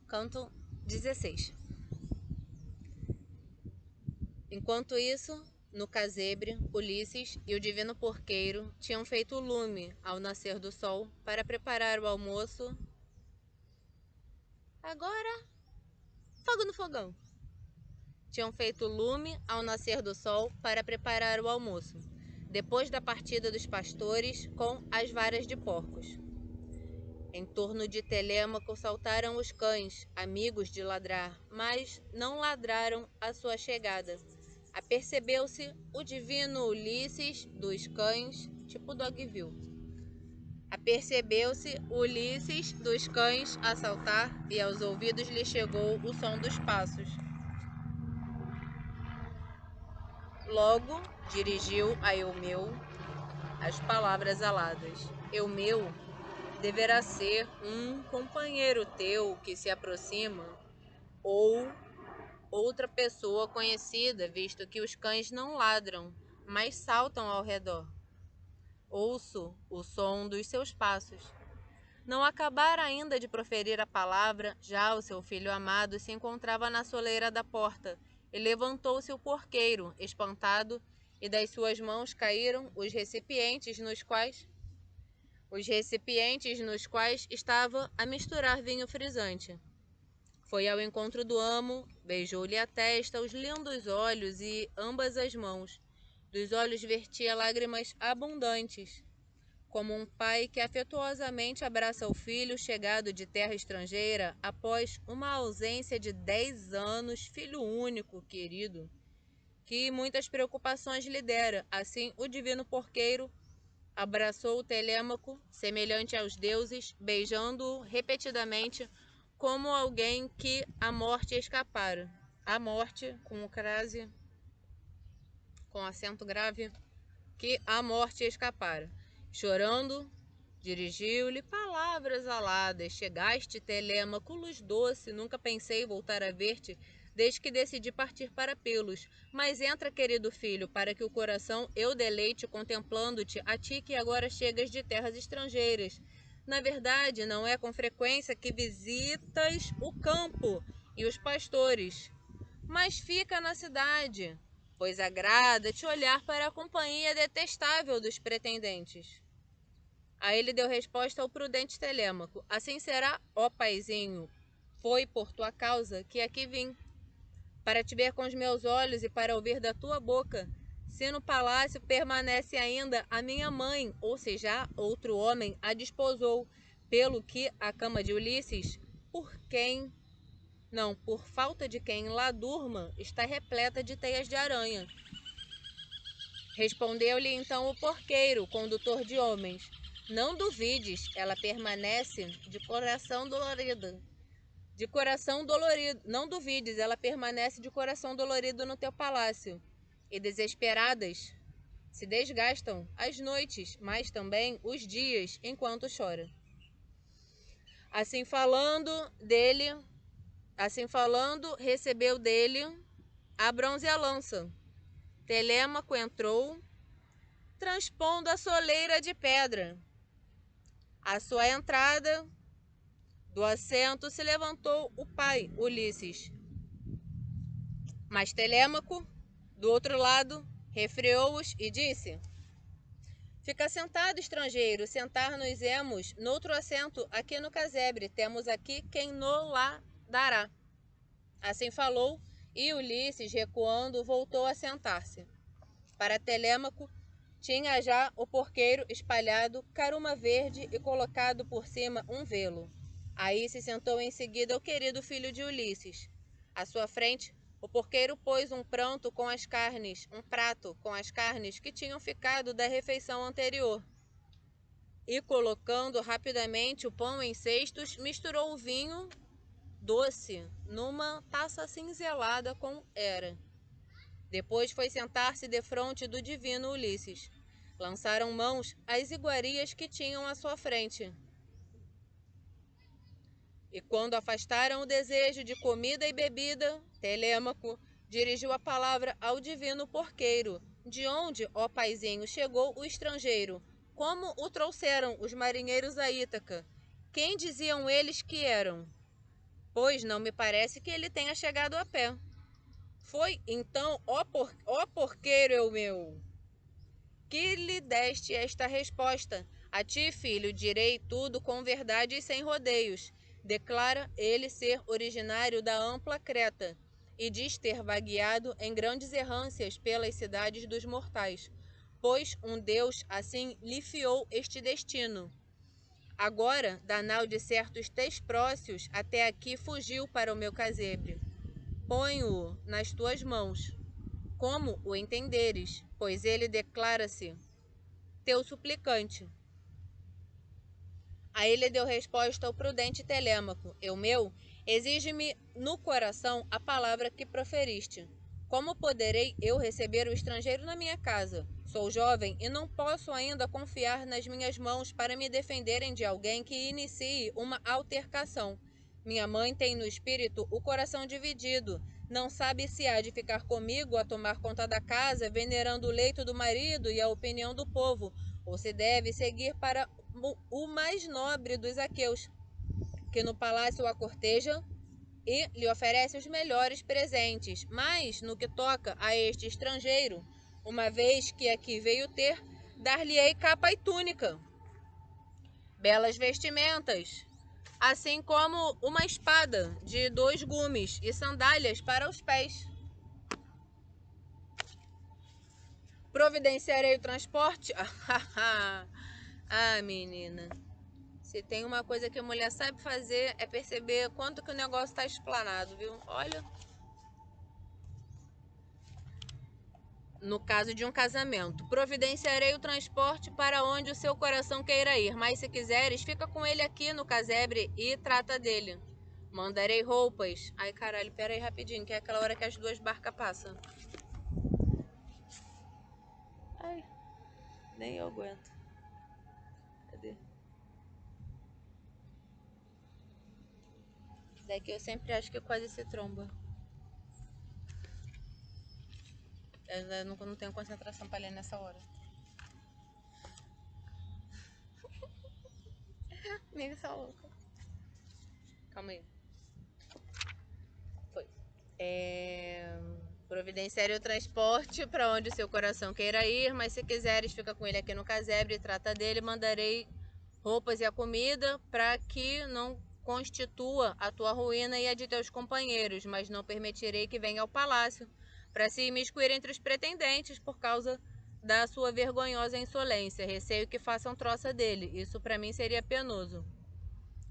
Canto 16. Enquanto isso, no casebre, Ulisses e o divino porqueiro tinham feito lume ao nascer do sol para preparar o almoço. Agora, fogo no fogão. Tinham feito lume ao nascer do sol para preparar o almoço, depois da partida dos pastores com as varas de porcos. Em torno de Telêmaco saltaram os cães, amigos de ladrar, mas não ladraram à sua chegada. Apercebeu-se o divino Ulisses dos cães, tipo Dogville. Apercebeu-se Ulisses dos cães a saltar e aos ouvidos lhe chegou o som dos passos. Logo dirigiu a Eumeu as palavras aladas. Eumeu deverá ser um companheiro teu que se aproxima ou outra pessoa conhecida, visto que os cães não ladram, mas saltam ao redor. Ouço o som dos seus passos. Não acabara ainda de proferir a palavra, já o seu filho amado se encontrava na soleira da porta, e levantou-se o porqueiro, espantado, e das suas mãos caíram os recipientes nos quais estava a misturar vinho frisante. Foi ao encontro do amo, beijou-lhe a testa, os lindos olhos e ambas as mãos. Dos olhos vertia lágrimas abundantes, como um pai que afetuosamente abraça o filho chegado de terra estrangeira após uma ausência de 10 anos, filho único, querido, que muitas preocupações lhe dera. Assim, o divino porqueiro abraçou Telêmaco, semelhante aos deuses, beijando-o repetidamente, como alguém que a morte escapara. A morte, com acento grave, que a morte escapara. Chorando, dirigiu-lhe palavras aladas. Chegaste, Telêmaco, luz doce, nunca pensei voltar a ver-te, desde que decidi partir para Pelos. Mas entra, querido filho, para que o coração eu deleite contemplando-te, a ti que agora chegas de terras estrangeiras. Na verdade, não é com frequência que visitas o campo e os pastores, mas fica na cidade, pois agrada-te olhar para a companhia detestável dos pretendentes. A ele deu resposta o prudente Telêmaco: assim será, ó paizinho, foi por tua causa que aqui vim, para te ver com os meus olhos e para ouvir da tua boca, se no palácio permanece ainda a minha mãe, ou se já outro homem a desposou, pelo que a cama de Ulisses, por falta de quem lá durma, está repleta de teias de aranha. Respondeu-lhe então o porqueiro, condutor de homens: não duvides, ela permanece de coração dolorido. Não duvides, ela permanece de coração dolorido no teu palácio. E desesperadas se desgastam as noites, mas também os dias, enquanto chora. Assim falando, recebeu dele a bronze a lança. Telêmaco entrou, transpondo a soleira de pedra. À sua entrada, do assento se levantou o pai, Ulisses. Mas Telêmaco, do outro lado, refreou-os e disse: fica sentado, estrangeiro, sentar-nos-emos noutro assento aqui no casebre, temos aqui quem no-la dará. Assim falou, e Ulisses, recuando, voltou a sentar-se. Para Telêmaco, tinha já o porqueiro espalhado caruma verde e colocado por cima um velo. Aí se sentou em seguida o querido filho de Ulisses. À sua frente, o porqueiro pôs um prato com as carnes que tinham ficado da refeição anterior. E colocando rapidamente o pão em cestos, misturou o vinho doce numa taça cinzelada com era. Depois foi sentar-se defronte do divino Ulisses. Lançaram mãos às iguarias que tinham à sua frente. E quando afastaram o desejo de comida e bebida, Telêmaco dirigiu a palavra ao divino porqueiro. De onde, ó paizinho, chegou o estrangeiro? Como o trouxeram os marinheiros a Ítaca? Quem diziam eles que eram? pois não me parece que ele tenha chegado a pé. Foi então, ó porqueiro meu, que lhe deste esta resposta. A ti, filho, direi tudo com verdade e sem rodeios. Declara ele ser originário da ampla Creta, e diz ter vagueado em grandes errâncias pelas cidades dos mortais, pois um Deus assim lhe fiou este destino. Agora, danal de certos tesprócios, até aqui fugiu para o meu casebre. Ponho-o nas tuas mãos, como o entenderes, pois ele declara-se teu suplicante. A ele deu resposta o prudente Telêmaco: meu, exige-me no coração a palavra que proferiste. Como poderei eu receber o estrangeiro na minha casa? Sou jovem e não posso ainda confiar nas minhas mãos para me defenderem de alguém que inicie uma altercação. Minha mãe tem no espírito o coração dividido. Não sabe se há de ficar comigo a tomar conta da casa, venerando o leito do marido e a opinião do povo, ou se deve seguir para o mais nobre dos aqueus, que no palácio a corteja e lhe oferece os melhores presentes. Mas, no que toca a este estrangeiro, uma vez que aqui veio ter, dar-lhe-ei capa e túnica, belas vestimentas, assim como uma espada de 2 gumes e sandálias para os pés. Providenciarei o transporte? Ah, menina. Se tem uma coisa que a mulher sabe fazer, é perceber quanto que o negócio está explanado, viu? Olha. No caso de um casamento, providenciarei o transporte para onde o seu coração queira ir, mas se quiseres, fica com ele aqui no casebre e trata dele. Mandarei roupas. Ai, caralho, pera aí rapidinho, que é aquela hora que as 2 barcas passam. Ai, nem eu aguento. Cadê? Daqui eu sempre acho que quase se tromba. Eu não tenho concentração para ler nessa hora. Nem essa louca. Calma aí. Foi. Providenciarei o transporte para onde o seu coração queira ir, mas se quiseres, fica com ele aqui no casebre e trata dele. Mandarei roupas e a comida para que não constitua a tua ruína e a de teus companheiros, mas não permitirei que venha ao palácio para se imiscuir entre os pretendentes por causa da sua vergonhosa insolência. Receio que façam troça dele. Isso para mim seria penoso.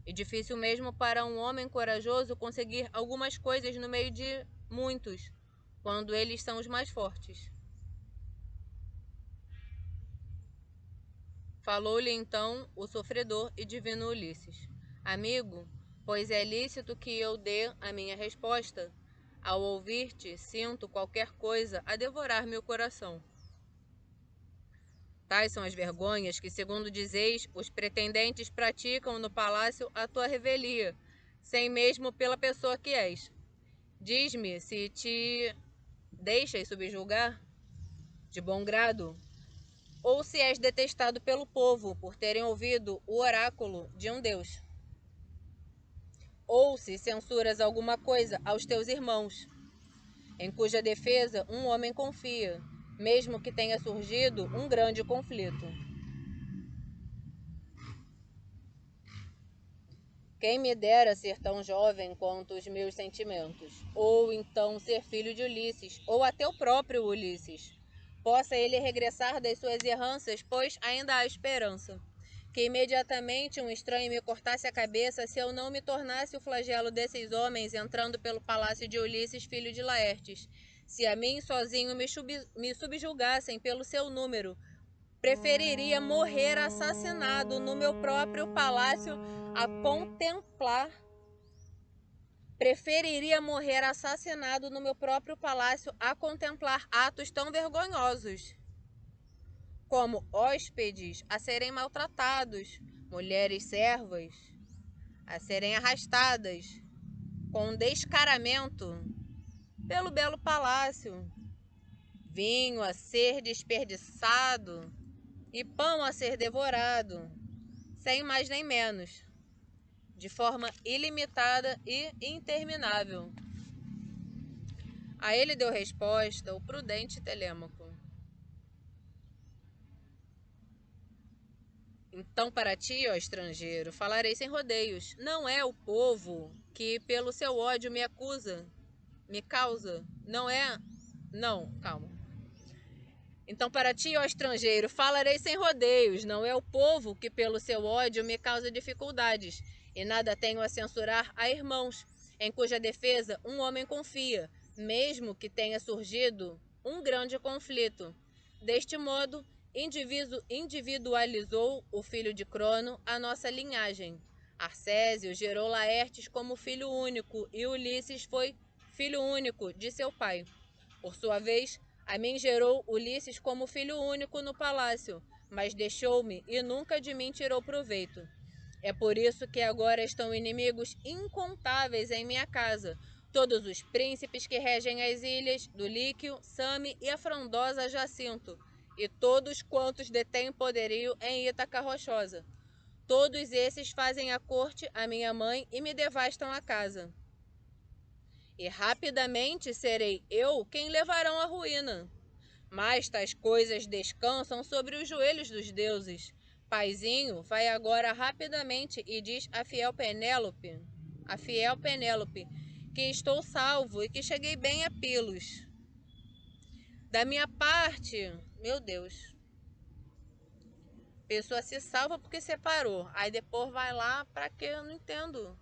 E difícil mesmo para um homem corajoso conseguir algumas coisas no meio de muitos, quando eles são os mais fortes. Falou-lhe então o sofredor e divino Ulisses: Amigo, pois é lícito que eu dê a minha resposta. Ao ouvir-te, sinto qualquer coisa a devorar meu coração. Tais são as vergonhas que, segundo dizeis, os pretendentes praticam no palácio à tua revelia, sem mesmo pela pessoa que és. Diz-me se te deixas subjugar de bom grado, ou se és detestado pelo povo por terem ouvido o oráculo de um Deus, ou se censuras alguma coisa aos teus irmãos, em cuja defesa um homem confia, mesmo que tenha surgido um grande conflito. Quem me dera ser tão jovem quanto os meus sentimentos, ou então ser filho de Ulisses, ou até o próprio Ulisses. Possa ele regressar das suas errâncias, pois ainda há esperança. Que imediatamente um estranho me cortasse a cabeça se eu não me tornasse o flagelo desses homens entrando pelo palácio de Ulisses, filho de Laertes. Se a mim sozinho me subjugassem pelo seu número, preferiria morrer assassinado no meu próprio palácio a contemplar. Preferiria morrer assassinado no meu próprio palácio a contemplar atos tão vergonhosos, como hóspedes a serem maltratados, mulheres servas a serem arrastadas com descaramento pelo belo palácio, vinho a ser desperdiçado e pão a ser devorado, sem mais nem menos. de forma ilimitada e interminável. A ele deu resposta o prudente Telêmaco: então para ti, ó estrangeiro, falarei sem rodeios. Não é o povo que pelo seu ódio me acusa, me causa. Não é... Não, calma. Então para ti, ó estrangeiro, falarei sem rodeios. Não é o povo que pelo seu ódio me causa dificuldades. E nada tenho a censurar a irmãos, em cuja defesa um homem confia, mesmo que tenha surgido um grande conflito. Deste modo, individualizou o filho de Crono a nossa linhagem. Arcésio gerou Laertes como filho único e Ulisses foi filho único de seu pai. Por sua vez, a mim gerou Ulisses como filho único no palácio, mas deixou-me e nunca de mim tirou proveito. É por isso que agora estão inimigos incontáveis em minha casa, todos os príncipes que regem as ilhas do Líquio, Same e a frondosa Jacinto, e todos quantos detêm poderio em Ítaca Rochosa. Todos esses fazem a corte à minha mãe e me devastam a casa. E rapidamente serei eu quem levarão à ruína. Mas tais coisas descansam sobre os joelhos dos deuses. Paizinho, vai agora rapidamente e diz à fiel Penélope, que estou salvo e que cheguei bem a Pilos. Da minha parte, meu Deus, pessoa se salva porque separou, aí depois vai lá para quê? Eu não entendo.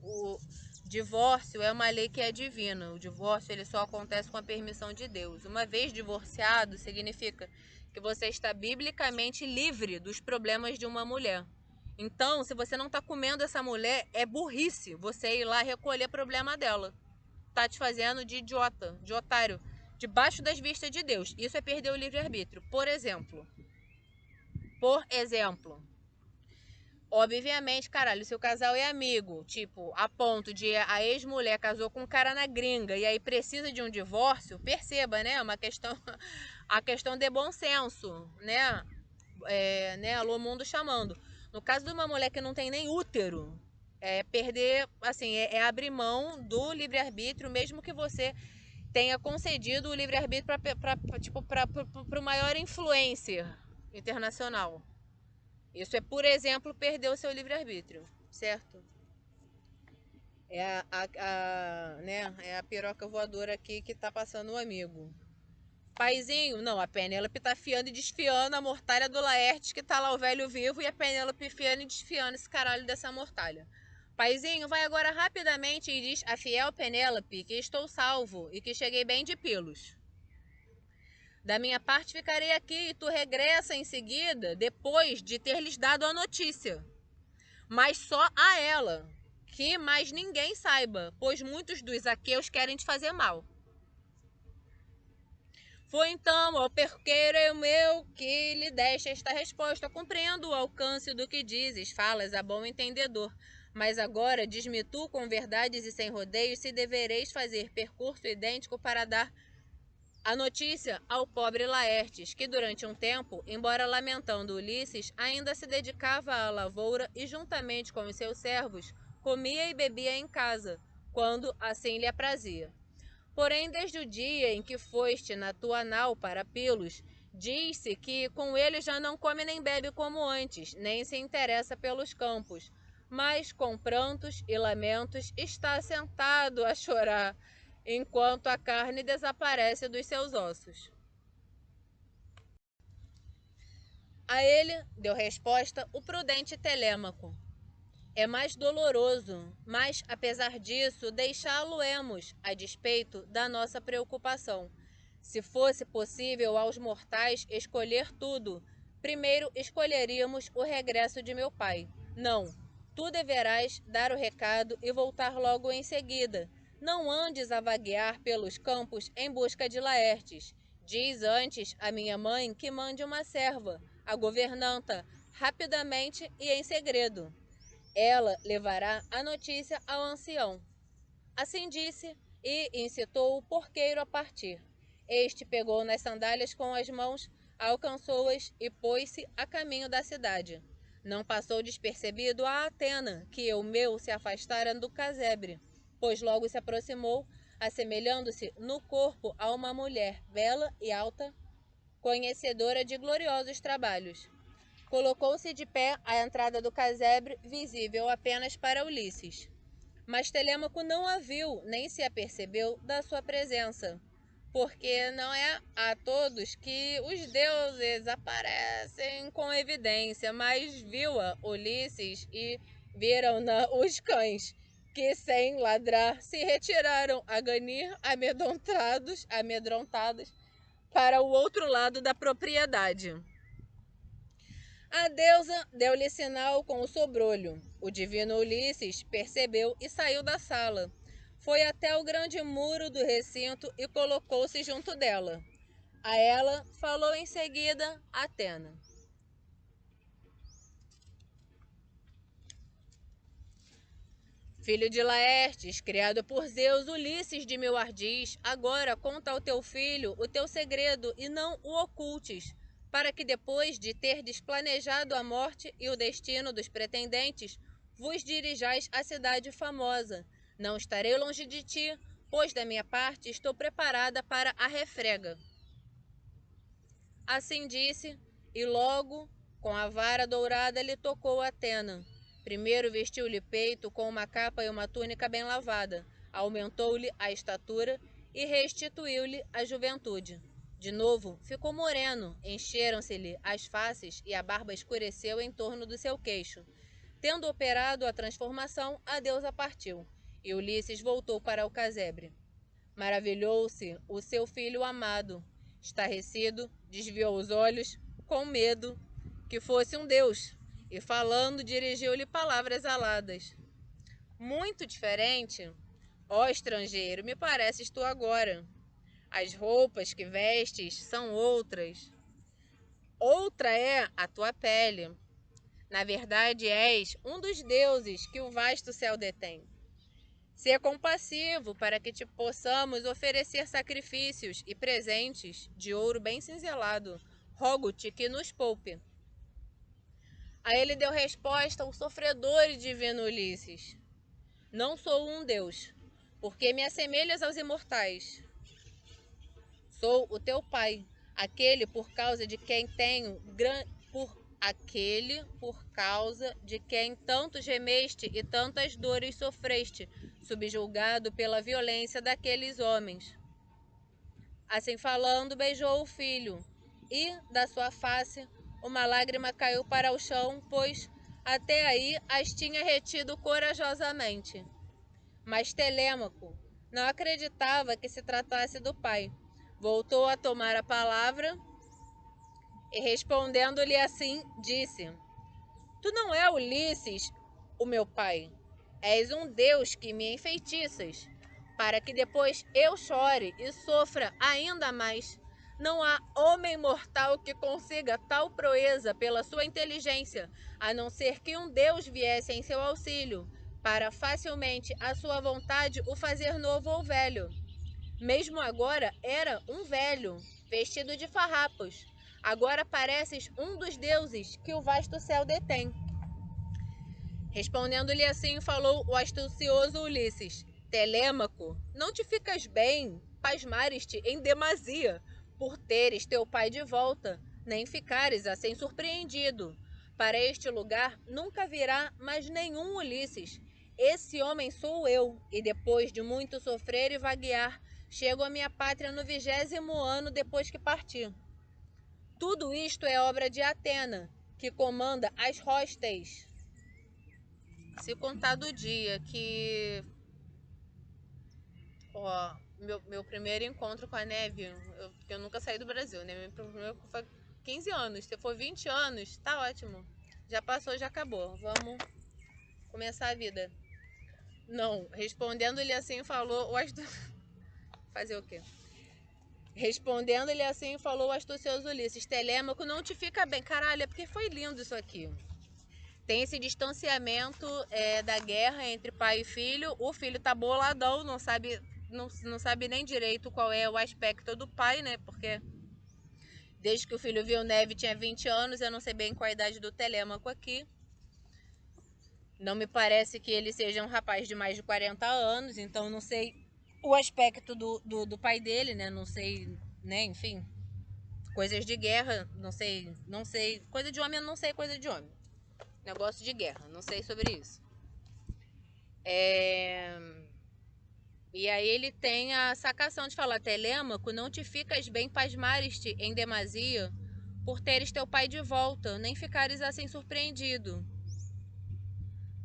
O divórcio é uma lei que é divina. O divórcio ele só acontece com a permissão de Deus. Uma vez divorciado, significa que você está biblicamente livre dos problemas de uma mulher. Então, se você não está comendo essa mulher, é burrice você ir lá recolher problema dela. Tá te fazendo de idiota, de otário, debaixo das vistas de Deus. Isso é perder o livre-arbítrio. Por exemplo, obviamente, caralho, se o casal é amigo, tipo, a ponto de a ex-mulher casou com um cara na gringa e aí precisa de um divórcio, perceba, né? Uma questão, a questão de bom senso, né? Alô mundo chamando. No caso de uma mulher que não tem nem útero, é perder, assim, é abrir mão do livre-arbítrio, mesmo que você tenha concedido o livre-arbítrio para o maior influencer internacional. Isso é, por exemplo, perder o seu livre-arbítrio, certo? É a piroca voadora aqui que tá passando um amigo. Paizinho, não, a Penélope tá fiando e desfiando a mortalha do Laertes, que tá lá o velho vivo, e a Penélope fiando e desfiando esse caralho dessa mortalha. Paizinho, vai agora rapidamente e diz a fiel Penélope que estou salvo e que cheguei bem de Pilos. Da minha parte ficarei aqui e tu regressa em seguida, depois de ter lhes dado a notícia. Mas só a ela, que mais ninguém saiba, pois muitos dos aqueus querem te fazer mal. Foi então, ó perqueiro meu, que lhe deste esta resposta. Compreendo o alcance do que dizes, falas a bom entendedor. Mas agora diz-me tu, com verdades e sem rodeios, se devereis fazer percurso idêntico para dar a notícia ao pobre Laertes, que durante um tempo, embora lamentando Ulisses, ainda se dedicava à lavoura e, juntamente com os seus servos, comia e bebia em casa, quando assim lhe aprazia. Porém, desde o dia em que foste na tua nau para Pilos, diz-se que com ele já não come nem bebe como antes, nem se interessa pelos campos, mas com prantos e lamentos está sentado a chorar, enquanto a carne desaparece dos seus ossos. A ele deu resposta o prudente Telêmaco: é mais doloroso, mas, apesar disso, deixá-lo-emos, a despeito da nossa preocupação. Se fosse possível aos mortais escolher tudo, primeiro escolheríamos o regresso de meu pai. Não, tu deverás dar o recado e voltar logo em seguida. Não andes a vaguear pelos campos em busca de Laertes. Diz antes a minha mãe que mande uma serva, a governanta, rapidamente e em segredo. Ela levará a notícia ao ancião. Assim disse e incitou o porqueiro a partir. Este pegou nas sandálias com as mãos, alcançou-as e pôs-se a caminho da cidade. Não passou despercebido a Atena, que Eumeu se afastara do casebre, pois logo se aproximou, assemelhando-se no corpo a uma mulher bela e alta, conhecedora de gloriosos trabalhos. Colocou-se de pé à entrada do casebre, visível apenas para Ulisses. Mas Telêmaco não a viu, nem se apercebeu da sua presença, porque não é a todos que os deuses aparecem com evidência, mas viu-a Ulisses e viram-na os cães, que sem ladrar se retiraram a ganir amedrontados para o outro lado da propriedade. A deusa deu-lhe sinal com o sobrolho. O divino Ulisses percebeu e saiu da sala. Foi até o grande muro do recinto e colocou-se junto dela. A ela falou em seguida Atena. Filho de Laertes, criado por Zeus, Ulisses de meu ardis, agora conta ao teu filho o teu segredo e não o ocultes, para que depois de terdes planejado a morte e o destino dos pretendentes, vos dirijais à cidade famosa. Não estarei longe de ti, pois da minha parte estou preparada para a refrega. Assim disse, e logo, com a vara dourada, lhe tocou Atena. Primeiro vestiu-lhe peito com uma capa e uma túnica bem lavada, aumentou-lhe a estatura e restituiu-lhe a juventude. De novo, ficou moreno, encheram-se-lhe as faces e a barba escureceu em torno do seu queixo. Tendo operado a transformação, a deusa partiu, e Ulisses voltou para o casebre. Maravilhou-se o seu filho amado. Estarrecido, desviou os olhos, com medo que fosse um deus, e falando, dirigiu-lhe palavras aladas. Muito diferente, ó estrangeiro, me pareces tu agora. As roupas que vestes são outras. Outra é a tua pele. Na verdade, és um dos deuses que o vasto céu detém. Ser compassivo para que te possamos oferecer sacrifícios e presentes de ouro bem cinzelado. Rogo-te que nos poupe. A ele deu resposta o sofredor e divino Ulisses. Não sou um deus, porque me assemelhas aos imortais. Sou o teu pai, aquele por causa de quem tanto gemeste e tantas dores sofreste, subjugado pela violência daqueles homens. Assim falando, beijou o filho, e da sua face uma lágrima caiu para o chão, pois até aí as tinha retido corajosamente. Mas Telêmaco não acreditava que se tratasse do pai. Voltou a tomar a palavra e, respondendo-lhe assim, disse: Tu não é Ulisses, o meu pai. És um deus que me enfeitiças, para que depois eu chore e sofra ainda mais. Não há homem mortal que consiga tal proeza pela sua inteligência, a não ser que um deus viesse em seu auxílio, para facilmente, à sua vontade, o fazer novo ou velho. Mesmo agora era um velho, vestido de farrapos. Agora pareces um dos deuses que o vasto céu detém. Respondendo-lhe assim, falou o astucioso Ulisses: Telêmaco, não te ficas bem, pasmares-te em demasia, por teres teu pai de volta, nem ficares assim surpreendido. Para este lugar nunca virá mais nenhum Ulisses. Esse homem sou eu, e depois de muito sofrer e vaguear, chego à minha pátria no 20º ano depois que parti. Tudo isto é obra de Atena, que comanda as hostes. Se contar do dia que... Ó, meu primeiro encontro com a neve, eu nunca saí do Brasil, né? Meu primeiro foi 15 anos. Se for 20 anos, tá ótimo. Já passou, já acabou. Vamos começar a vida. Não, respondendo-lhe assim, falou... Fazer o quê? Respondendo-lhe assim, falou o astucioso Ulisses: Telêmaco, não te fica bem. Caralho, é porque foi lindo isso aqui. Tem esse distanciamento da guerra entre pai e filho. O filho tá boladão, não sabe nem direito qual é o aspecto do pai, né? Porque desde que o filho viu neve tinha 20 anos, eu não sei bem qual a idade do Telêmaco aqui. Não me parece que ele seja um rapaz de mais de 40 anos, então não sei o aspecto do pai dele, né? Não sei, né? Enfim, coisas de guerra, não sei. Coisa de homem, eu não sei coisa de homem. Negócio de guerra, não sei sobre isso. E aí ele tem a sacação de falar: Telêmaco, não te ficas bem pasmares-te em demasia por teres teu pai de volta, nem ficares assim surpreendido.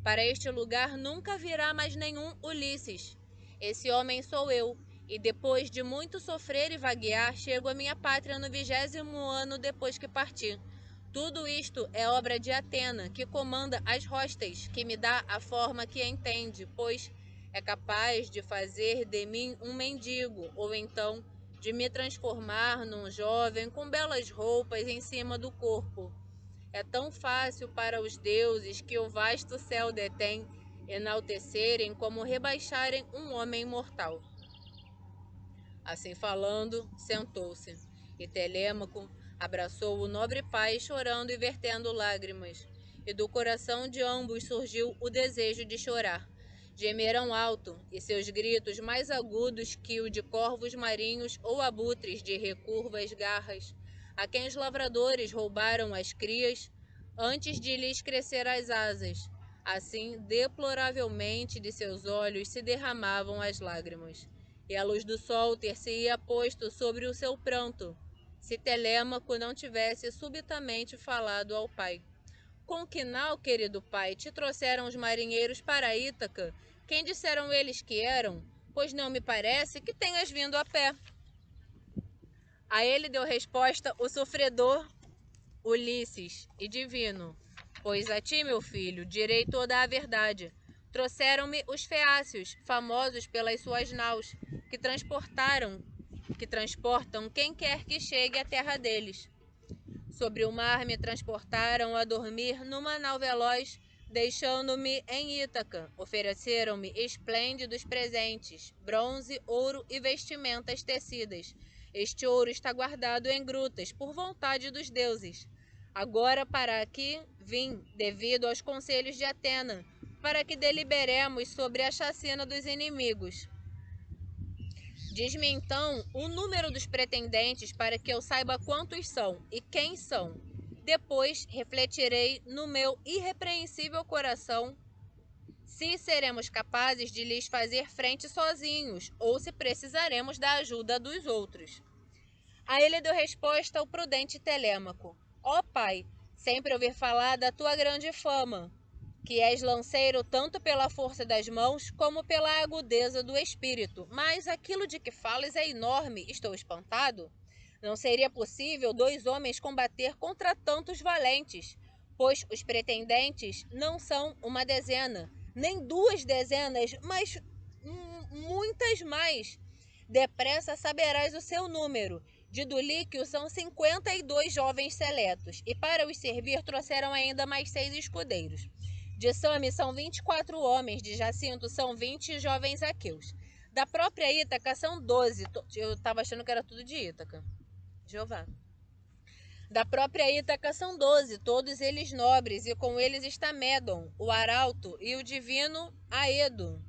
Para este lugar nunca virá mais nenhum Ulisses. Esse homem sou eu, e depois de muito sofrer e vaguear, chego à minha pátria no 20º ano depois que parti. Tudo isto é obra de Atena, que comanda as hostes, que me dá a forma que entende, pois é capaz de fazer de mim um mendigo, ou então de me transformar num jovem com belas roupas em cima do corpo. É tão fácil para os deuses que o vasto céu detém enaltecerem como rebaixarem um homem mortal. Assim falando, sentou-se, e Telêmaco abraçou o nobre pai, chorando e vertendo lágrimas, e do coração de ambos surgiu o desejo de chorar. Gemeram alto, e seus gritos mais agudos que o de corvos marinhos ou abutres de recurvas garras, a quem os lavradores roubaram as crias antes de lhes crescer as asas. Assim, deploravelmente de seus olhos se derramavam as lágrimas, e a luz do sol ter-se-ia posto sobre o seu pranto, se Telêmaco não tivesse subitamente falado ao pai. Com que nau, querido pai, te trouxeram os marinheiros para Ítaca? Quem disseram eles que eram? Pois não me parece que tenhas vindo a pé. A ele deu resposta o sofredor Ulisses, e divino: pois a ti, meu filho, direi toda a verdade. Trouxeram-me os feácios, famosos pelas suas naus, que transportam quem quer que chegue à terra deles. Sobre o mar me transportaram a dormir numa nau veloz, deixando-me em Ítaca. Ofereceram-me esplêndidos presentes, bronze, ouro e vestimentas tecidas. Este ouro está guardado em grutas, por vontade dos deuses. Agora para aqui vim, devido aos conselhos de Atena, para que deliberemos sobre a chacina dos inimigos. Diz-me então o número dos pretendentes para que eu saiba quantos são e quem são. Depois refletirei no meu irrepreensível coração se seremos capazes de lhes fazer frente sozinhos ou se precisaremos da ajuda dos outros. A ele deu resposta o prudente Telêmaco: ó pai, sempre ouvi falar da tua grande fama, que és lanceiro tanto pela força das mãos como pela agudeza do espírito. Mas aquilo de que falas é enorme, estou espantado. Não seria possível 2 homens combater contra tantos valentes, pois os pretendentes não são uma dezena, nem 2 dezenas, mas muitas mais. Depressa saberás o seu número. De Duliquio são 52 jovens seletos, e para os servir trouxeram ainda mais 6 escudeiros. De Same são 24 homens, de Jacinto são 20 jovens aqueus. Da própria Ítaca são 12. Eu estava achando que era tudo de Ítaca. Jeová. Da própria Ítaca são 12, todos eles nobres, e com eles está Médon, o arauto, e o divino Aedo,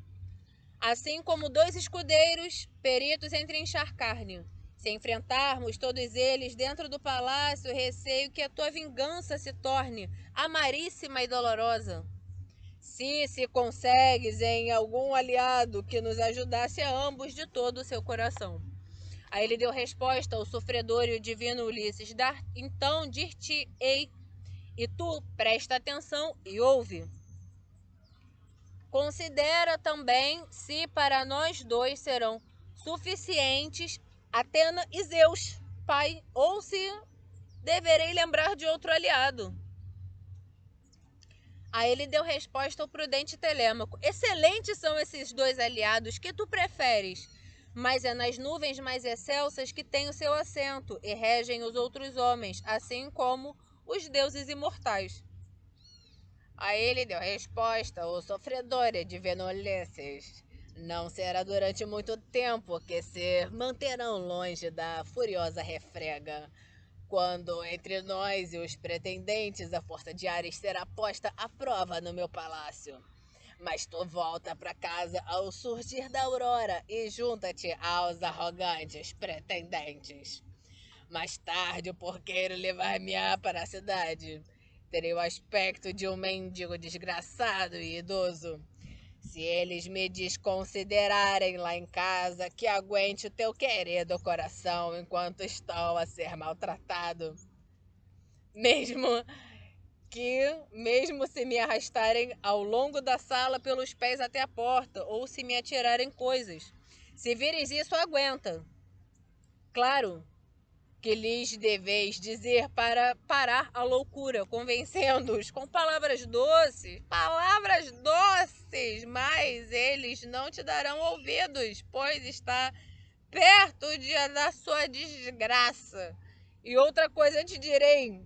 assim como 2 escudeiros, peritos em trinchar carne. Se enfrentarmos todos eles dentro do palácio, receio que a tua vingança se torne amaríssima e dolorosa. Se consegues em algum aliado que nos ajudasse a ambos de todo o seu coração. Aí ele deu resposta ao sofredor e o divino Ulisses: então dir-te-ei, e tu presta atenção e ouve. Considera também se para nós 2 serão suficientes Atena e Zeus, pai, ou se deverei lembrar de outro aliado. A ele deu resposta ao prudente Telêmaco: excelentes são esses 2 aliados, que tu preferes? Mas é nas nuvens mais excelsas que tem o seu assento, e regem os outros homens, assim como os deuses imortais. A ele deu resposta o sofredor divino Ulisses: não será durante muito tempo que se manterão longe da furiosa refrega. quando entre nós e os pretendentes a força de Ares será posta à prova no meu palácio. Mas tu volta para casa ao surgir da aurora e junta-te aos arrogantes pretendentes. Mais tarde o porqueiro levar-me-á para a cidade. Terei o aspecto de um mendigo desgraçado e idoso. Se eles me desconsiderarem lá em casa, que aguente o teu querido coração enquanto estou a ser maltratado. Mesmo se me arrastarem ao longo da sala pelos pés até a porta, ou se me atirarem coisas. Se vires isso, aguenta. Claro que lhes deveis dizer para parar a loucura, convencendo-os com palavras doces, mas eles não te darão ouvidos, pois está perto o dia da sua desgraça. E outra coisa te direi,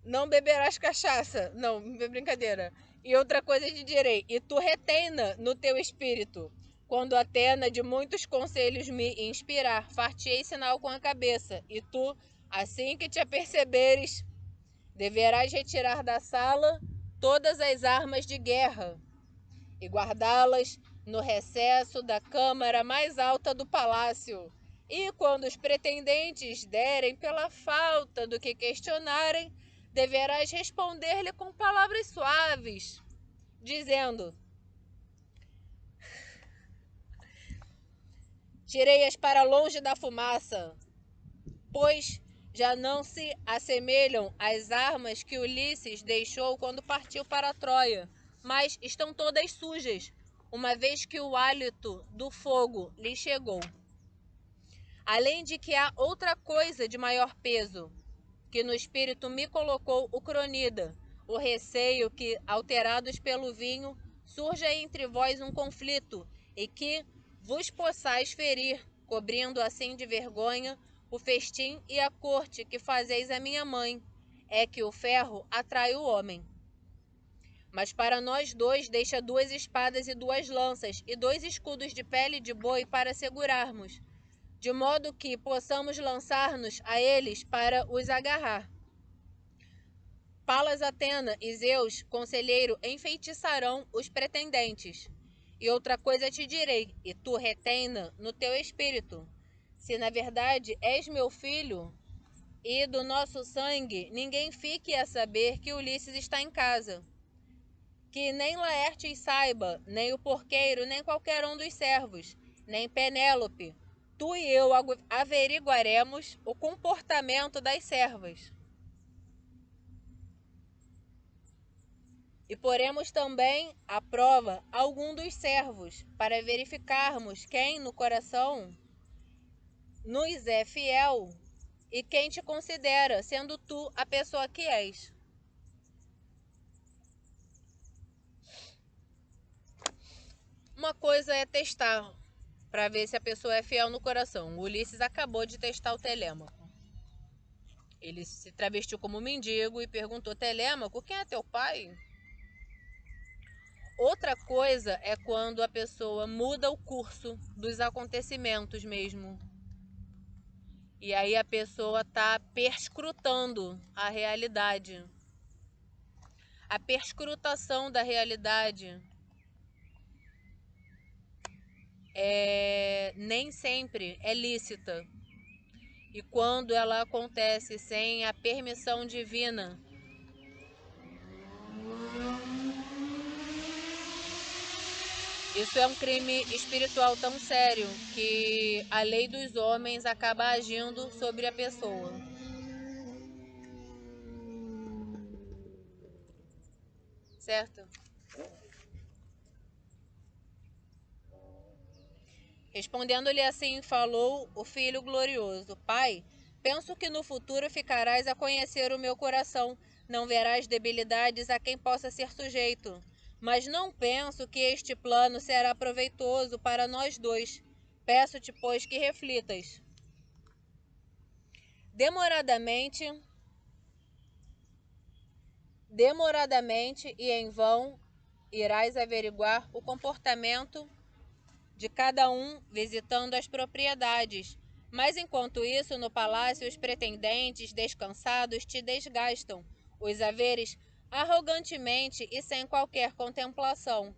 não beberás cachaça, não, brincadeira. E outra coisa te direi, e tu retena no teu espírito, quando Atena de muitos conselhos me inspirar, far-te-ei sinal com a cabeça, e tu, assim que te aperceberes, deverás retirar da sala todas as armas de guerra e guardá-las no recesso da câmara mais alta do palácio. E quando os pretendentes derem pela falta do que questionarem, deverás responder-lhe com palavras suaves, dizendo: tirei-as para longe da fumaça, pois já não se assemelham às armas que Ulisses deixou quando partiu para Troia, mas estão todas sujas, uma vez que o hálito do fogo lhe chegou. Além de que há outra coisa de maior peso, que no espírito me colocou o Cronida, o receio que, alterados pelo vinho, surja entre vós um conflito, e que vos possais ferir, cobrindo assim de vergonha o festim e a corte que fazeis a minha mãe, é que o ferro atrai o homem. Mas para nós dois deixa 2 espadas e 2 lanças, e 2 escudos de pele de boi para segurarmos, de modo que possamos lançar-nos a eles para os agarrar. Palas Atena e Zeus, conselheiro, enfeitiçarão os pretendentes. E outra coisa te direi, e tu retena no teu espírito. Se na verdade és meu filho e do nosso sangue, ninguém fique a saber que Ulisses está em casa. Que nem Laertes saiba, nem o porqueiro, nem qualquer um dos servos, nem Penélope. Tu e eu averiguaremos o comportamento das servas. E poremos também à prova algum dos servos, para verificarmos quem no coração nos é fiel e quem te considera, sendo tu a pessoa que és. Uma coisa é testar, para ver se a pessoa é fiel no coração. O Ulisses acabou de testar o Telêmaco. Ele se travestiu como mendigo e perguntou: Telêmaco, quem é teu pai? Outra coisa é quando a pessoa muda o curso dos acontecimentos mesmo. E aí a pessoa está perscrutando a realidade. A perscrutação da realidade nem sempre é lícita. E quando ela acontece sem a permissão divina, isso é um crime espiritual tão sério que a lei dos homens acaba agindo sobre a pessoa. Certo? Respondendo-lhe assim, falou o Filho glorioso: Pai, penso que no futuro ficarás a conhecer o meu coração, não verás debilidades a quem possa ser sujeito. Mas não penso que este plano será proveitoso para nós dois. Peço-te, pois, que reflitas. Demoradamente e em vão irás averiguar o comportamento de cada um, visitando as propriedades, Mas enquanto isso, no palácio, os pretendentes descansados te desgastam os haveres arrogantemente e sem qualquer contemplação.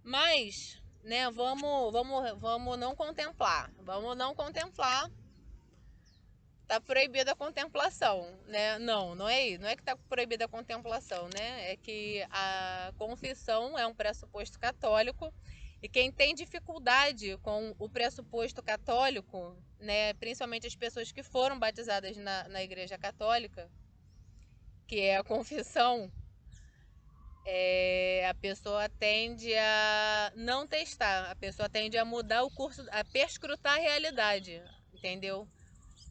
Mas, né, vamos não contemplar. Vamos não contemplar. Tá proibida a contemplação, né? Não é que tá proibida a contemplação, né? É que a confissão é um pressuposto católico e quem tem dificuldade com o pressuposto católico, né, principalmente as pessoas que foram batizadas na Igreja Católica, que é a confissão, a pessoa tende a não testar, a pessoa tende a mudar o curso, a perscrutar a realidade, entendeu?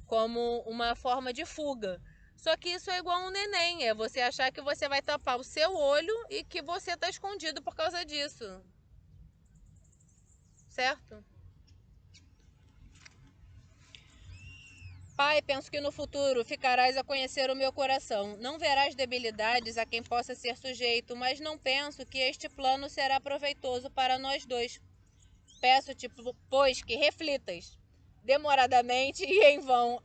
Como uma forma de fuga. Só que isso é igual um neném, é você achar que você vai tapar o seu olho e que você está escondido por causa disso. Certo? Pai, penso que no futuro ficarás a conhecer o meu coração. Não verás debilidades a quem possa ser sujeito, mas não penso que este plano será proveitoso para nós dois. Peço-te, pois, que reflitas. Demoradamente e em vão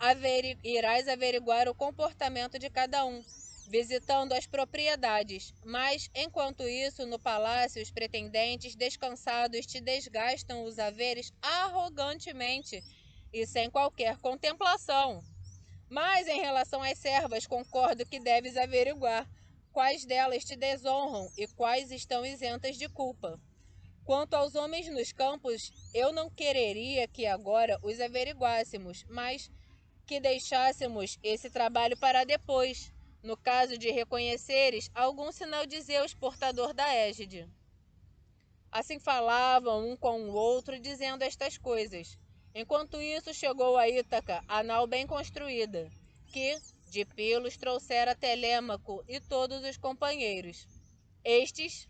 irás averiguar o comportamento de cada um, visitando as propriedades. Mas, enquanto isso, no palácio, os pretendentes descansados te desgastam os haveres arrogantemente e sem qualquer contemplação. Mas, em relação às servas, concordo que deves averiguar quais delas te desonram e quais estão isentas de culpa. Quanto aos homens nos campos, eu não quereria que agora os averiguássemos, mas que deixássemos esse trabalho para depois, no caso de reconheceres algum sinal de Zeus portador da égide. Assim falavam um com o outro, dizendo estas coisas. Enquanto isso, chegou a Ítaca, a nau bem construída, que de Pilos trouxera Telêmaco e todos os companheiros. Estes,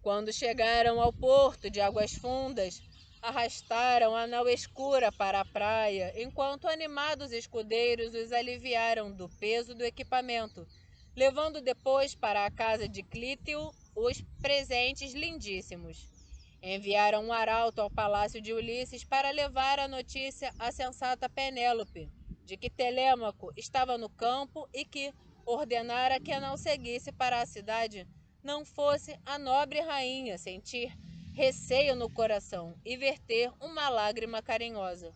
quando chegaram ao porto de Águas Fundas, arrastaram a nau escura para a praia, enquanto animados escudeiros os aliviaram do peso do equipamento, levando depois para a casa de Clítio os presentes lindíssimos. Enviaram um arauto ao palácio de Ulisses para levar a notícia à sensata Penélope, de que Telêmaco estava no campo e que ordenara que a nau seguisse para a cidade, não fosse a nobre rainha sentir receio no coração e verter uma lágrima carinhosa.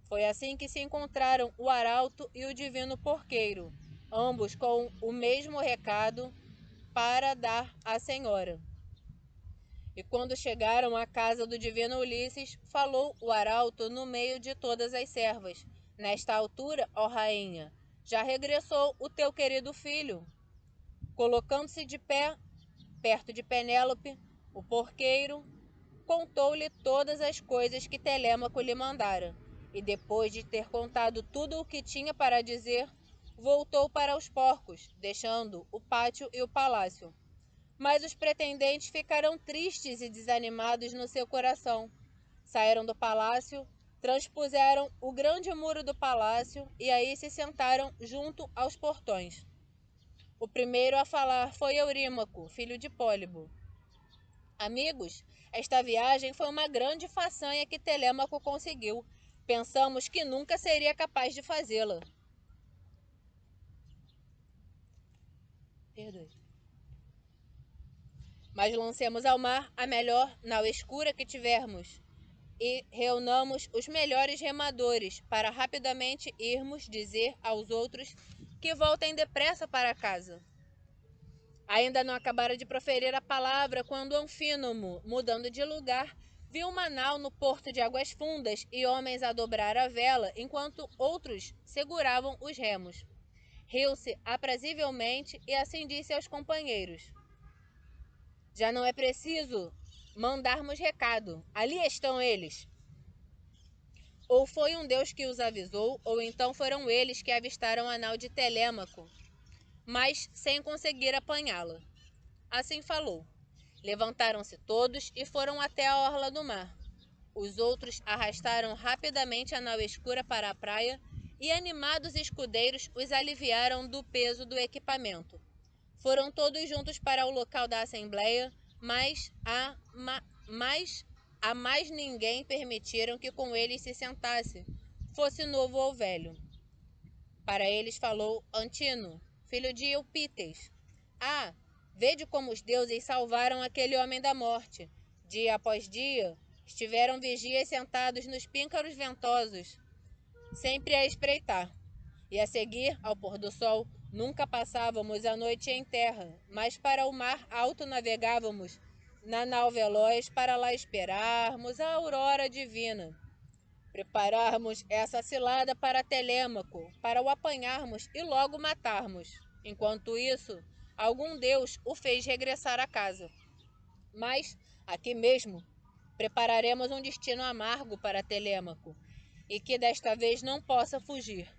Foi assim que se encontraram o arauto e o divino porqueiro, ambos com o mesmo recado para dar à senhora. E quando chegaram à casa do divino Ulisses, falou o arauto no meio de todas as servas. Nesta altura, ó rainha, já regressou o teu querido filho. Colocando-se de pé, perto de Penélope, o porqueiro contou-lhe todas as coisas que Telêmaco lhe mandara, e depois de ter contado tudo o que tinha para dizer, voltou para os porcos, deixando o pátio e o palácio. Mas os pretendentes ficaram tristes e desanimados no seu coração. Saíram do palácio, transpuseram o grande muro do palácio e aí se sentaram junto aos portões. O primeiro a falar foi Eurímaco, filho de Pólibo. Amigos, esta viagem foi uma grande façanha que Telêmaco conseguiu. Pensamos que nunca seria capaz de fazê-la. Perdoe. Mas lancemos ao mar a melhor nau escura que tivermos e reunamos os melhores remadores para rapidamente irmos dizer aos outros que voltem depressa para casa. Ainda não acabara de proferir a palavra quando Anfínomo, mudando de lugar, viu uma nau no porto de Águas Fundas e homens a dobrar a vela enquanto outros seguravam os remos. Riu-se aprazivelmente e assim disse aos companheiros: já não é preciso mandarmos recado. Ali estão eles. Ou foi um deus que os avisou, ou então foram eles que avistaram a nau de Telêmaco, mas sem conseguir apanhá-la. Assim falou. Levantaram-se todos e foram até a orla do mar. Os outros arrastaram rapidamente a nau escura para a praia e animados escudeiros os aliviaram do peso do equipamento. Foram todos juntos para o local da assembleia, mas a mais ninguém permitiram que com eles se sentasse, fosse novo ou velho. Para eles falou Antino, filho de Eupítes. Ah, vede como os deuses salvaram aquele homem da morte. Dia após dia, estiveram vigias sentados nos píncaros ventosos, sempre a espreitar. E a seguir, ao pôr do sol, nunca passávamos a noite em terra, mas para o mar alto navegávamos, na nau veloz, para lá esperarmos a aurora divina. Prepararmos essa cilada para Telêmaco, para o apanharmos e logo matarmos. Enquanto isso, algum deus o fez regressar a casa. Mas, aqui mesmo, prepararemos um destino amargo para Telêmaco, e que desta vez não possa fugir.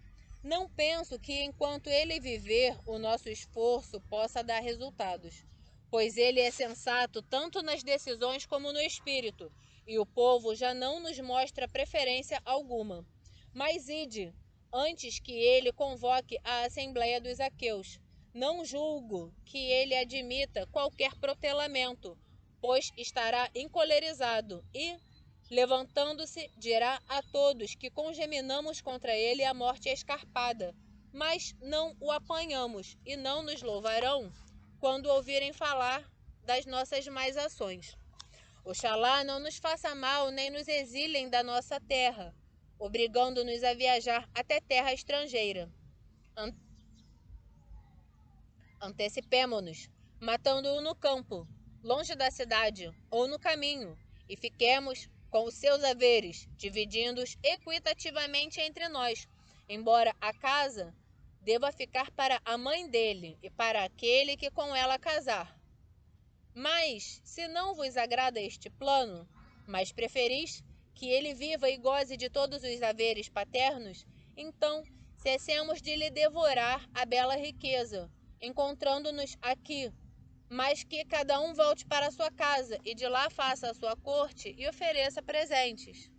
Não penso que enquanto ele viver, o nosso esforço possa dar resultados, pois ele é sensato tanto nas decisões como no espírito, e o povo já não nos mostra preferência alguma. Mas ide, antes que ele convoque a Assembleia dos Aqueus. Não julgo que ele admita qualquer protelamento, pois estará encolerizado e, levantando-se, dirá a todos que congeminamos contra ele a morte escarpada, mas não o apanhamos, e não nos louvarão quando ouvirem falar das nossas más ações. Oxalá não nos faça mal nem nos exilem da nossa terra, obrigando-nos a viajar até terra estrangeira. Antecipemo-nos, matando-o no campo, longe da cidade ou no caminho, e fiquemos com os seus haveres, dividindo-os equitativamente entre nós, embora a casa deva ficar para a mãe dele e para aquele que com ela casar. Mas, se não vos agrada este plano, mas preferis que ele viva e goze de todos os haveres paternos, então cessemos de lhe devorar a bela riqueza, encontrando-nos aqui, mas que cada um volte para a sua casa e de lá faça a sua corte e ofereça presentes.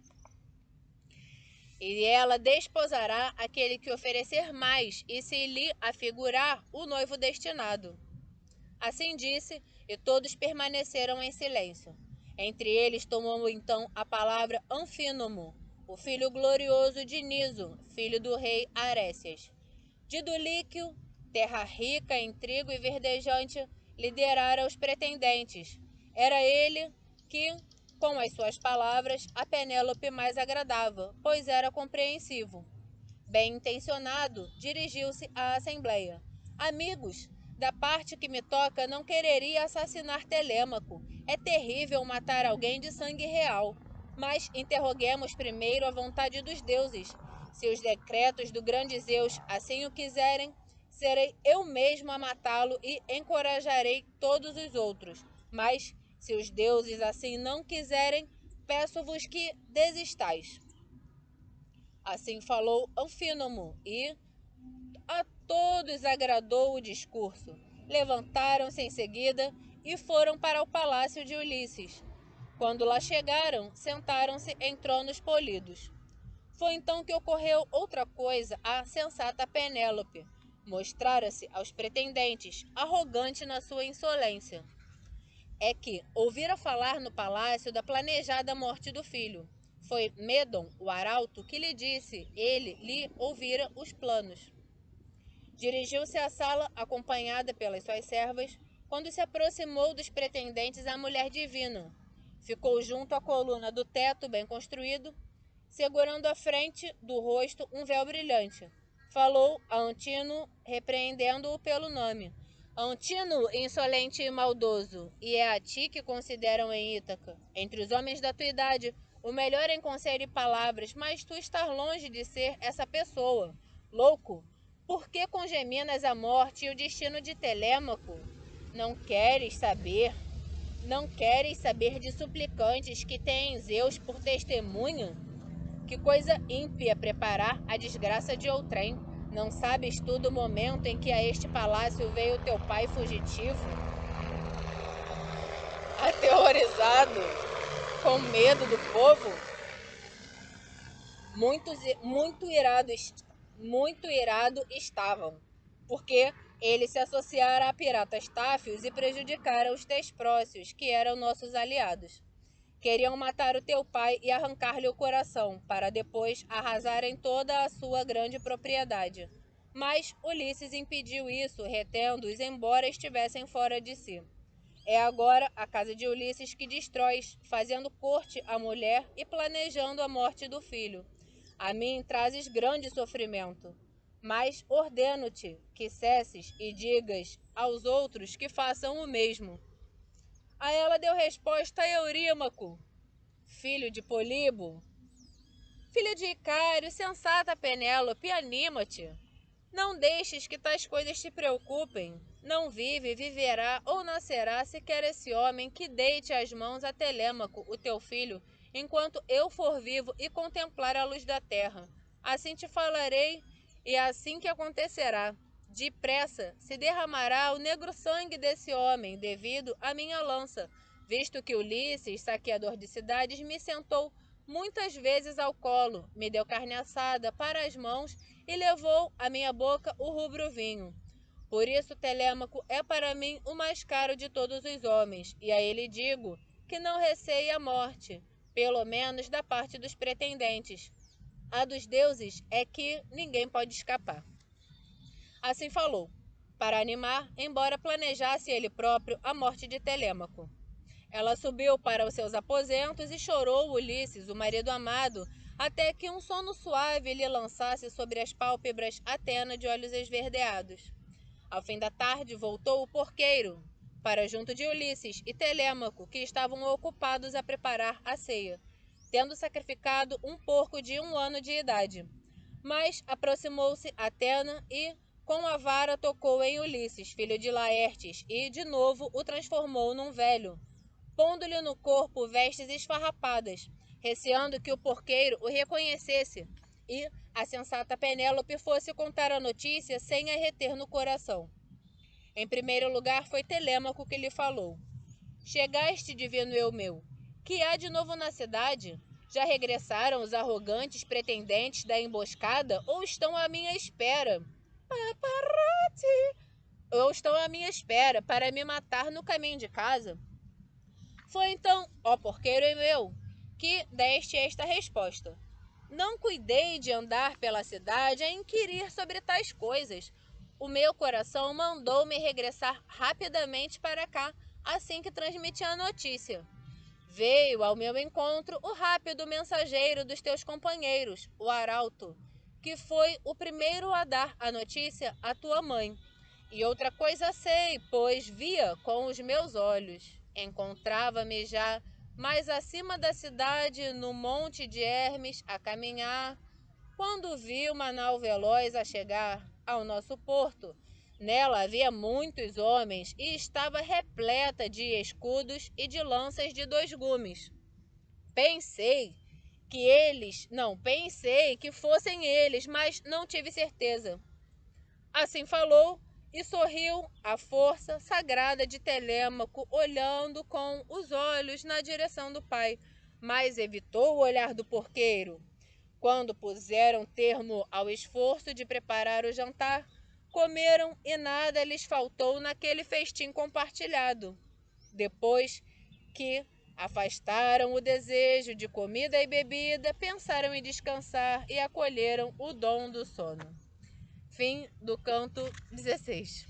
E ela desposará aquele que oferecer mais e se lhe afigurar o noivo destinado. Assim disse, e todos permaneceram em silêncio. Entre eles tomou então a palavra Anfínomo, o filho glorioso de Niso, filho do rei Arécias. De Dulíquio, terra rica em trigo e verdejante, liderara os pretendentes. Era ele que, com as suas palavras, a Penélope mais agradava, pois era compreensivo. Bem intencionado, dirigiu-se à assembleia. Amigos, da parte que me toca, não quereria assassinar Telêmaco. É terrível matar alguém de sangue real. Mas interroguemos primeiro a vontade dos deuses. Se os decretos do grande Zeus assim o quiserem, serei eu mesmo a matá-lo e encorajarei todos os outros. Mas, se os deuses assim não quiserem, peço-vos que desistais. Assim falou Anfínomo, e a todos agradou o discurso. Levantaram-se em seguida e foram para o palácio de Ulisses. Quando lá chegaram, sentaram-se em tronos polidos. Foi então que ocorreu outra coisa à sensata Penélope. Mostrara-se aos pretendentes, arrogante na sua insolência. É que ouvira falar no palácio da planejada morte do filho. Foi Medon, o arauto, que lhe disse, ele lhe ouvira os planos. Dirigiu-se à sala, acompanhada pelas suas servas, quando se aproximou dos pretendentes a mulher divina. Ficou junto à coluna do teto bem construído, segurando à frente do rosto um véu brilhante. Falou a Antino, repreendendo-o pelo nome. Antino, insolente e maldoso, e é a ti que consideram em Ítaca, entre os homens da tua idade, o melhor em conselho e palavras, mas tu estás longe de ser essa pessoa. Louco, por que congeminas a morte e o destino de Telêmaco? Não queres saber de suplicantes que têm Zeus por testemunha? Que coisa ímpia preparar a desgraça de outrem. Não sabes tu do momento em que a este palácio veio teu pai fugitivo, aterrorizado, com medo do povo? Muito irado estavam, porque ele se associara a piratas táfios e prejudicara os Tesprócios, que eram nossos aliados. Queriam matar o teu pai e arrancar-lhe o coração, para depois arrasarem toda a sua grande propriedade. Mas Ulisses impediu isso, retendo-os, embora estivessem fora de si. É agora a casa de Ulisses que destróis, fazendo corte à mulher e planejando a morte do filho. A mim trazes grande sofrimento, mas ordeno-te que cesses e digas aos outros que façam o mesmo. A ela deu resposta Eurímaco, filho de Polibo: filho de Icário, sensata Penélope, anima-te. Não deixes que tais coisas te preocupem. Não vive, viverá ou nascerá sequer esse homem que deite as mãos a Telêmaco, o teu filho, enquanto eu for vivo e contemplar a luz da terra. Assim te falarei e assim que acontecerá. Depressa se derramará o negro sangue desse homem, devido à minha lança, visto que Ulisses, saqueador de cidades, me sentou muitas vezes ao colo, me deu carne assada para as mãos e levou à minha boca o rubro vinho. Por isso Telêmaco é para mim o mais caro de todos os homens, e a ele digo que não receie a morte, pelo menos da parte dos pretendentes. A dos deuses é que ninguém pode escapar. Assim falou, para animar, embora planejasse ele próprio a morte de Telêmaco. Ela subiu para os seus aposentos e chorou Ulisses, o marido amado, até que um sono suave lhe lançasse sobre as pálpebras Atena de olhos esverdeados. Ao fim da tarde voltou o porqueiro para junto de Ulisses e Telêmaco, que estavam ocupados a preparar a ceia, tendo sacrificado um porco de 1 ano de idade. Mas aproximou-se Atena e, com a vara, tocou em Ulisses, filho de Laertes, e de novo o transformou num velho, pondo-lhe no corpo vestes esfarrapadas, receando que o porqueiro o reconhecesse e a sensata Penélope fosse contar a notícia sem a reter no coração. Em primeiro lugar foi Telêmaco que lhe falou: chegaste, divino eu meu, que há de novo na cidade? Já regressaram os arrogantes pretendentes da emboscada ou estão à minha espera? Paparazzi! Ou estão à minha espera para me matar no caminho de casa? Foi então, ó porqueiro meu, que deste esta resposta: não cuidei de andar pela cidade a inquirir sobre tais coisas. O meu coração mandou-me regressar rapidamente para cá, assim que transmiti a notícia. Veio ao meu encontro o rápido mensageiro dos teus companheiros, o arauto, que foi o primeiro a dar a notícia à tua mãe. E outra coisa sei, pois via com os meus olhos. Encontrava-me já mais acima da cidade, no monte de Hermes, a caminhar, quando vi uma nau veloz a chegar ao nosso porto. Nela havia muitos homens e estava repleta de escudos e de lanças de 2 gumes. Pensei que fossem eles, mas não tive certeza. Assim falou e sorriu a força sagrada de Telêmaco, olhando com os olhos na direção do pai, mas evitou o olhar do porqueiro. Quando puseram termo ao esforço de preparar o jantar, comeram e nada lhes faltou naquele festim compartilhado. Depois que afastaram o desejo de comida e bebida, pensaram em descansar e acolheram o dom do sono. Fim do canto 16.